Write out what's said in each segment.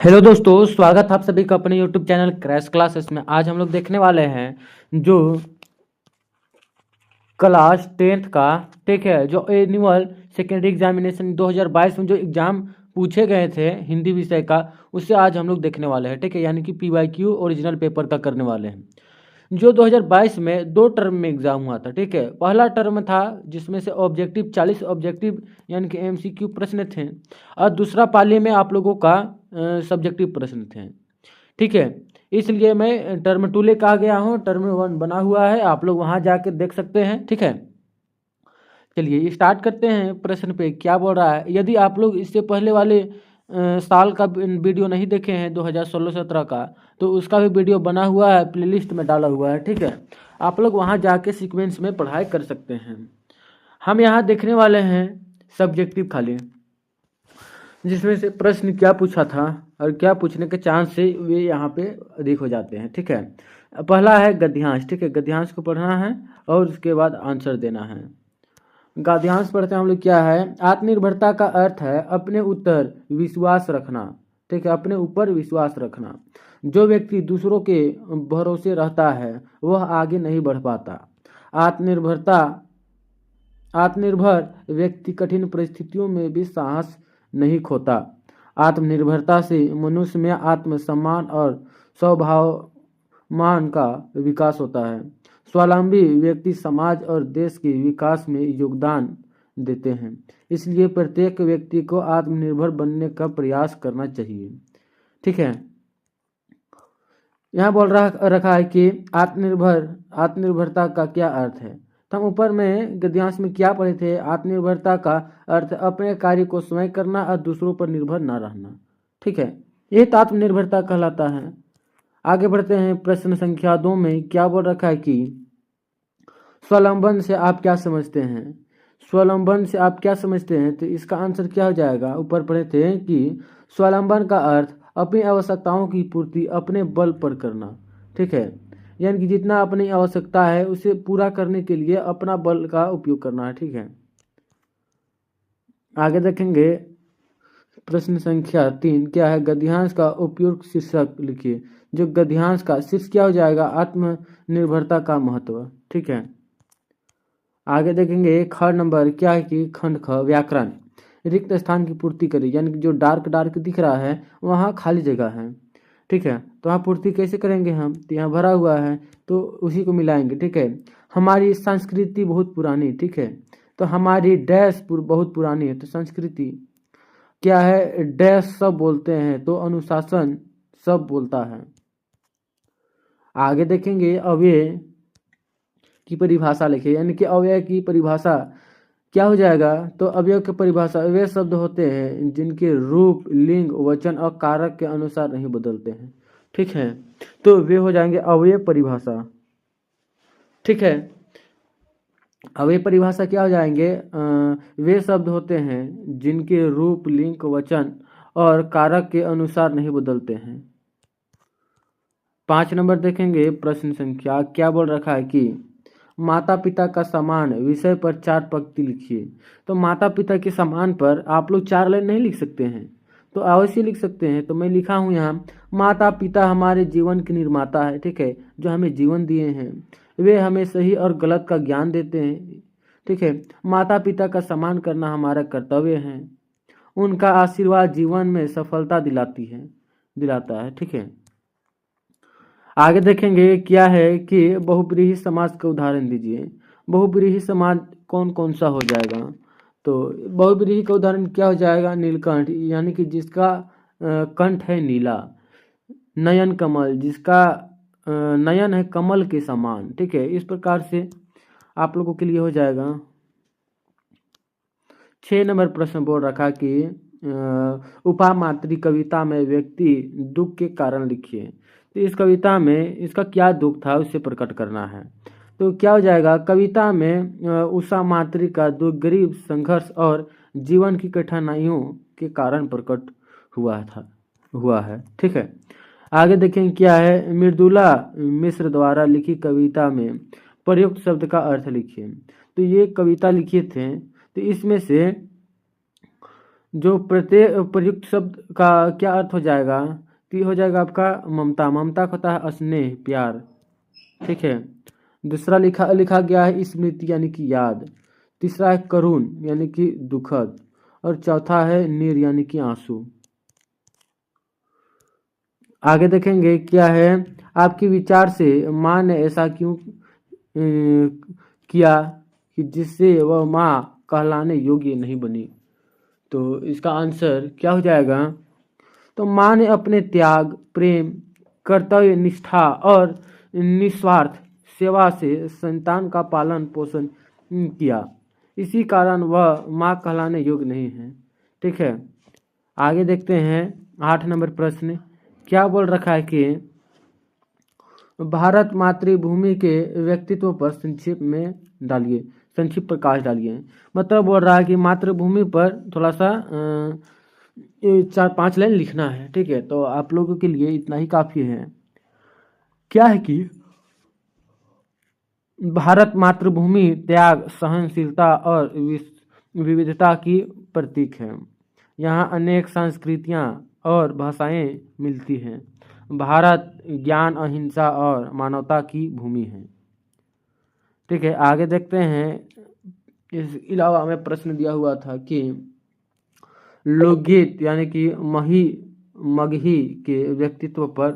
Hello दोस्तों, स्वागत है आप सभी का अपने यूट्यूब चैनल क्रैश क्लासेस में। आज हम लोग देखने वाले हैं जो क्लास 10th का, ठीक है, जो एनुअल सेकेंडरी एग्जामिनेशन 2022 में जो एग्ज़ाम पूछे गए थे हिंदी विषय का, उससे आज हम लोग देखने वाले हैं, ठीक है। यानी कि पीवाईक्यू ओरिजिनल पेपर का करने वाले हैं, जो 2022 में दो टर्म में एग्ज़ाम हुआ था, ठीक है। पहला टर्म था जिसमें से ऑब्जेक्टिव 40 ऑब्जेक्टिव यानी कि एमसीक्यू प्रश्न थे, और दूसरा पाली में आप लोगों का सब्जेक्टिव प्रश्न थे, ठीक है। इसलिए मैं टर्म 2 लेकर आ गया हूँ। टर्म 1 बना हुआ है, आप लोग वहाँ जाकर देख सकते हैं, ठीक है। चलिए स्टार्ट करते हैं। प्रश्न पे क्या बोल रहा है। यदि आप लोग इससे पहले वाले साल का वीडियो नहीं देखे हैं 2016-17 का, तो उसका भी वीडियो बना हुआ है, प्लेलिस्ट में डाला हुआ है, ठीक है। आप लोग वहाँ जाके सीक्वेंस में पढ़ाई कर सकते हैं। हम यहाँ देखने वाले हैं सब्जेक्टिव खाली, जिसमें से प्रश्न क्या पूछा था और क्या पूछने के चांस से वे यहाँ पे अधिक हो जाते हैं, ठीक है। पहला है गद्यांश, ठीक है। गद्यांश को पढ़ना है और उसके बाद आंसर देना है। गद्यांश पढ़ते हैं हम लोग। क्या है, आत्मनिर्भरता का अर्थ है अपने ऊपर विश्वास रखना, ठीक है, अपने ऊपर विश्वास रखना। जो व्यक्ति दूसरों के भरोसे रहता है वह आगे नहीं बढ़ पाता। आत्मनिर्भर व्यक्ति कठिन परिस्थितियों में भी साहस नहीं खोता। आत्मनिर्भरता से मनुष्य में आत्मसम्मान और स्वाभिमान का विकास होता है। स्वावलंबी व्यक्ति समाज और देश के विकास में योगदान देते हैं। इसलिए प्रत्येक व्यक्ति को आत्मनिर्भर बनने का प्रयास करना चाहिए, ठीक है। यहाँ बोल रखा है कि आत्मनिर्भरता का क्या अर्थ है। तो हम ऊपर में गद्यांश में क्या पढ़े थे। आत्मनिर्भरता का अर्थ अपने कार्य को स्वयं करना और दूसरों पर निर्भर ना रहना, ठीक है। ये तो आत्मनिर्भरता कहलाता है। आगे बढ़ते हैं। प्रश्न संख्या 2 में क्या बोल रखा है कि स्वावलंबन से आप क्या समझते हैं। स्वावलंबन से आप क्या समझते हैं, तो इसका आंसर क्या हो जाएगा। ऊपर पढ़े थे कि स्वावलंबन का अर्थ अपनी आवश्यकताओं की पूर्ति अपने बल पर करना, ठीक है। यानी कि जितना अपनी आवश्यकता है उसे पूरा करने के लिए अपना बल का उपयोग करना है, ठीक है। आगे देखेंगे। प्रश्न संख्या 3 क्या है, गद्यांश का उपयुक्त शीर्षक लिखिए। जो गद्यांश का शीर्षक क्या हो जाएगा, आत्मनिर्भरता का महत्व, ठीक है। आगे देखेंगे। ख नंबर क्या है कि खंड ख व्याकरण। रिक्त स्थान की पूर्ति करें, यानी कि जो डार्क दिख रहा है वहाँ खाली जगह है, ठीक है। तो वहाँ पूर्ति कैसे करेंगे हम, तो यहाँ भरा हुआ है तो उसी को मिलाएंगे, ठीक है। हमारी संस्कृति बहुत पुरानी, ठीक है। तो हमारी डैश बहुत पुरानी है, तो संस्कृति क्या है, डैश सब बोलते हैं, तो अनुशासन सब बोलता है। आगे देखेंगे। अव्यय की परिभाषा लिखिए, यानी कि अव्यय की परिभाषा क्या हो जाएगा। तो अवयव की परिभाषा वे शब्द होते हैं जिनके रूप, लिंग, वचन और कारक के अनुसार नहीं बदलते हैं, ठीक है। तो वे हो जाएंगे अवयव परिभाषा, ठीक है। अवयव परिभाषा क्या हो जाएंगे, वे शब्द होते हैं जिनके रूप, लिंग, वचन और कारक के अनुसार नहीं बदलते हैं। 5 नंबर देखेंगे। प्रश्न संख्या क्या बोल रखा है कि माता पिता का समान विषय पर 4 पंक्ति लिखिए। तो माता पिता के समान पर आप लोग 4 लाइन नहीं लिख सकते हैं, तो अवश्य लिख सकते हैं। तो मैं लिखा हूँ यहाँ, माता पिता हमारे जीवन के निर्माता है, ठीक है, जो हमें जीवन दिए हैं। वे हमें सही और गलत का ज्ञान देते हैं, ठीक है। माता पिता का सम्मान करना हमारा कर्तव्य है। उनका आशीर्वाद जीवन में सफलता दिलाता है, ठीक है। आगे देखेंगे। क्या है कि बहुब्रीही समाज का उदाहरण दीजिए। बहुब्रीही समाज कौन कौन सा हो जाएगा, तो बहुब्रीही का उदाहरण क्या हो जाएगा, नीलकंठ, यानी कि जिसका कंठ है नीला। नयन कमल, जिसका नयन है कमल के समान, ठीक है। इस प्रकार से आप लोगों के लिए हो जाएगा। 6 नंबर प्रश्न बोल रखा कि उपामात्री कविता में व्यक्ति दुख के कारण लिखिए। तो इस कविता में इसका क्या दुख था उसे प्रकट करना है। तो क्या हो जाएगा, कविता में उषा मात्री का दुख गरीब, संघर्ष और जीवन की कठिनाइयों के कारण प्रकट हुआ है, ठीक है। आगे देखें। क्या है, मृदुला मिश्र द्वारा लिखी कविता में प्रयुक्त शब्द का अर्थ लिखिए। तो ये कविता लिखे थे, तो इसमें से जो प्रत्येक प्रयुक्त शब्द का क्या अर्थ हो जाएगा, तो ये हो जाएगा आपका ममता। ममता का होता है स्नेह, प्यार। ठीक है। दूसरा लिखा लिखा गया है स्मृति यानी कि याद। तीसरा है करुण यानी कि दुखद। और चौथा है नीर यानी कि आंसू। आगे देखेंगे क्या है, आपके विचार से माँ ने ऐसा क्यों किया कि जिससे वह माँ कहलाने योग्य नहीं बनी। तो इसका आंसर क्या हो जाएगा, तो माँ ने अपने त्याग, प्रेम, कर्तव्य निष्ठा और निस्वार्थ सेवा से संतान का पालन पोषण किया। इसी कारण वह माँ कहलाने योग्य नहीं है। ठीक है। आगे देखते हैं 8 नंबर प्रश्न क्या बोल रखा है कि भारत मातृभूमि के व्यक्तित्व पर संक्षिप्त प्रकाश डालिए। मतलब बोल रहा है कि मातृभूमि पर थोड़ा सा 4-5 लाइन लिखना है। ठीक है, तो आप लोगों के लिए इतना ही काफ़ी है। क्या है कि भारत मातृभूमि त्याग, सहनशीलता और विविधता की प्रतीक है। यहाँ अनेक संस्कृतियाँ और भाषाएं मिलती हैं। भारत ज्ञान, अहिंसा और मानवता की भूमि है। ठीक है, आगे देखते हैं। इस अलावा हमें प्रश्न दिया हुआ था कि लोकगीत यानी कि मगही के व्यक्तित्व पर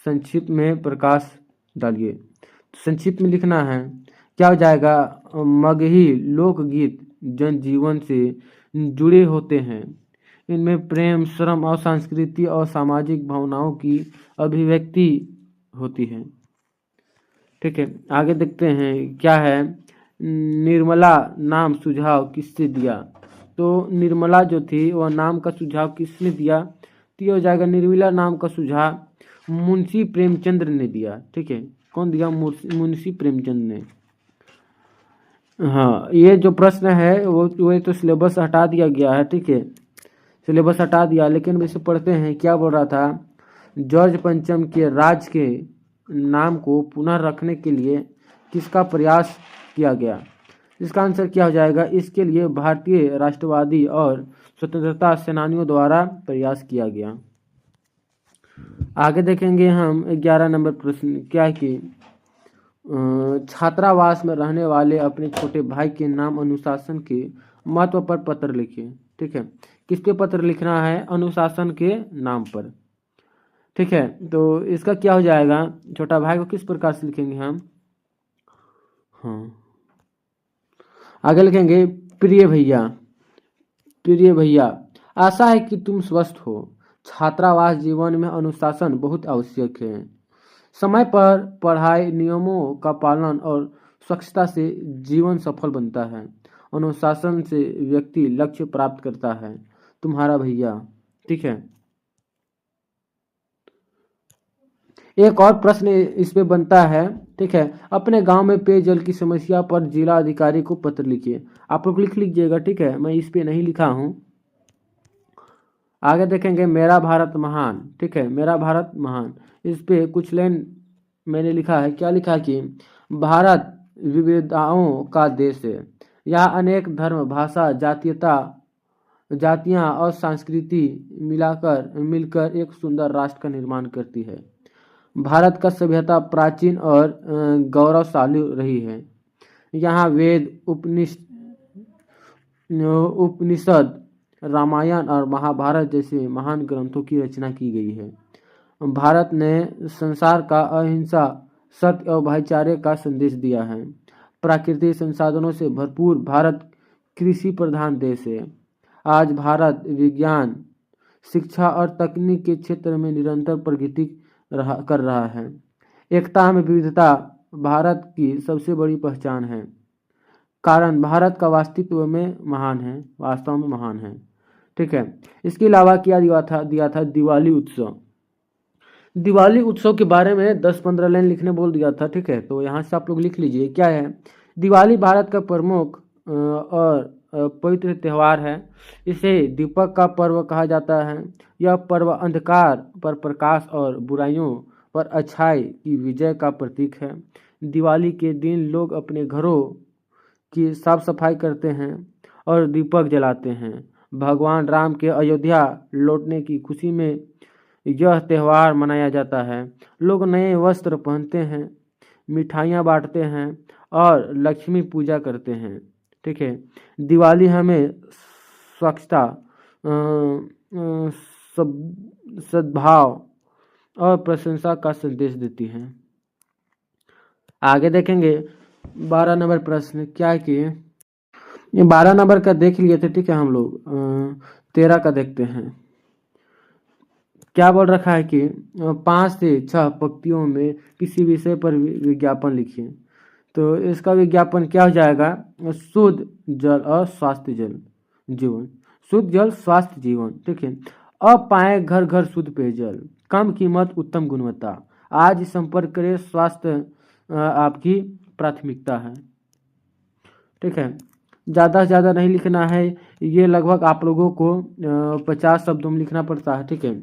संक्षिप्त में प्रकाश डालिए। संक्षिप्त में लिखना है, क्या हो जाएगा, मगही लोकगीत जनजीवन से जुड़े होते हैं। इनमें प्रेम, श्रम और संस्कृति और सामाजिक भावनाओं की अभिव्यक्ति होती है। ठीक है, आगे देखते हैं क्या है, निर्मला नाम सुझाव किससे दिया। तो निर्मला जो थी वह नाम का सुझाव किसने दिया, तो ये हो जाएगा निर्मला नाम का सुझाव मुंशी प्रेमचंद्र ने दिया। ठीक है, कौन दिया, मुंशी प्रेमचंद ने। हाँ, ये जो प्रश्न है वो तो सिलेबस हटा दिया गया है। ठीक है, सिलेबस हटा दिया, लेकिन वैसे पढ़ते हैं। क्या बोल रहा था, जॉर्ज पंचम के राज के नाम को पुनः रखने के लिए किसका प्रयास किया गया। इसका आंसर क्या हो जाएगा, इसके लिए भारतीय राष्ट्रवादी और स्वतंत्रता सेनानियों द्वारा प्रयास किया गया। आगे देखेंगे हम 11 नंबर प्रश्न, क्या है कि छात्रावास में रहने वाले अपने छोटे भाई के नाम अनुशासन के महत्व पर पत्र लिखिए। ठीक है, किस पे पत्र लिखना है, अनुशासन के नाम पर। ठीक है, तो इसका क्या हो जाएगा, छोटा भाई को किस प्रकार से लिखेंगे हम। हाँ, आगे लिखेंगे, प्रिय भैया, प्रिय भैया, आशा है कि तुम स्वस्थ हो। छात्रावास जीवन में अनुशासन बहुत आवश्यक है। समय पर पढ़ाई, नियमों का पालन और स्वच्छता से जीवन सफल बनता है। अनुशासन से व्यक्ति लक्ष्य प्राप्त करता है। तुम्हारा भैया। ठीक है, एक और प्रश्न इस पे बनता है। ठीक है, अपने गांव में पेयजल की समस्या पर जिला अधिकारी को पत्र लिखिए। आप लोग लिख लीजिएगा। ठीक है, मैं इस पे नहीं लिखा हूँ। आगे देखेंगे, मेरा भारत महान। ठीक है, मेरा भारत महान, इस पे कुछ लाइन मैंने लिखा है। क्या लिखा है कि भारत विविधताओं का देश है। यहाँ अनेक धर्म, भाषा, जातियाँ और संस्कृति मिलकर एक सुंदर राष्ट्र का निर्माण करती है। भारत का सभ्यता प्राचीन और गौरवशाली रही है। यहाँ वेद, उपनिषद, रामायण और महाभारत जैसे महान ग्रंथों की रचना की गई है। भारत ने संसार का अहिंसा, सत्य और भाईचारे का संदेश दिया है। प्राकृतिक संसाधनों से भरपूर भारत कृषि प्रधान देश है। आज भारत विज्ञान, शिक्षा और तकनीक के क्षेत्र में निरंतर प्रगति कर रहा है। एकता में विविधता भारत की सबसे बड़ी पहचान है, कारण भारत का वास्तव में महान है। ठीक है, इसके अलावा क्या दिया था दिवाली उत्सव। दिवाली उत्सव के बारे में 10-15 लाइन लिखने बोल दिया था। ठीक है, तो यहाँ से आप लोग लिख लीजिए। क्या है, दिवाली भारत का प्रमुख और पवित्र त्यौहार है। इसे दीपक का पर्व कहा जाता है। यह पर्व अंधकार पर प्रकाश और बुराइयों पर अच्छाई की विजय का प्रतीक है। दिवाली के दिन लोग अपने घरों की साफ सफाई करते हैं और दीपक जलाते हैं। भगवान राम के अयोध्या लौटने की खुशी में यह त्यौहार मनाया जाता है। लोग नए वस्त्र पहनते हैं, मिठाइयाँ बांटते हैं और लक्ष्मी पूजा करते हैं। ठीक है। दिवाली हमें स्वच्छता, सद्भाव और प्रशंसा का संदेश देती है। आगे देखेंगे 12 नंबर प्रश्न क्या है कि ये 12 नंबर का देख लिए थे। ठीक है, हम लोग 13 का देखते हैं। क्या बोल रखा है कि 5 से 6 पंक्तियों में किसी विषय पर विज्ञापन लिखिए। तो इसका विज्ञापन क्या हो जाएगा? शुद्ध जल और स्वास्थ्य जल जीवन, शुद्ध जल स्वास्थ्य जीवन। ठीक है। अब पाए घर घर शुद्ध पेयजल, कम कीमत उत्तम गुणवत्ता, आज संपर्क करें, स्वास्थ्य आपकी प्राथमिकता है। ठीक है। ज़्यादा से ज़्यादा नहीं लिखना है, ये लगभग आप लोगों को 50 शब्दों में लिखना पड़ता है। ठीक है,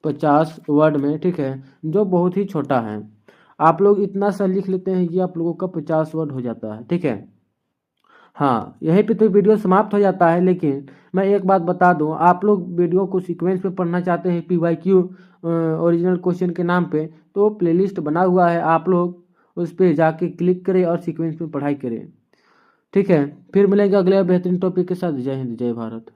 50 वर्ड में। ठीक है, जो बहुत ही छोटा है। आप लोग इतना सा लिख लेते हैं, ये आप लोगों का 50 वर्ड हो जाता है। ठीक है। हाँ, यहीं पे तो वीडियो समाप्त हो जाता है। लेकिन मैं एक बात बता दूं, आप लोग वीडियो को सीक्वेंस में पढ़ना चाहते हैं PYQ ओरिजिनल क्वेश्चन के नाम पे, तो प्लेलिस्ट बना हुआ है, आप लोग उस पर जाके क्लिक करें और सीक्वेंस में पढ़ाई करें। ठीक है, फिर मिलेंगे अगले बेहतरीन टॉपिक के साथ। जय हिंद, जय भारत।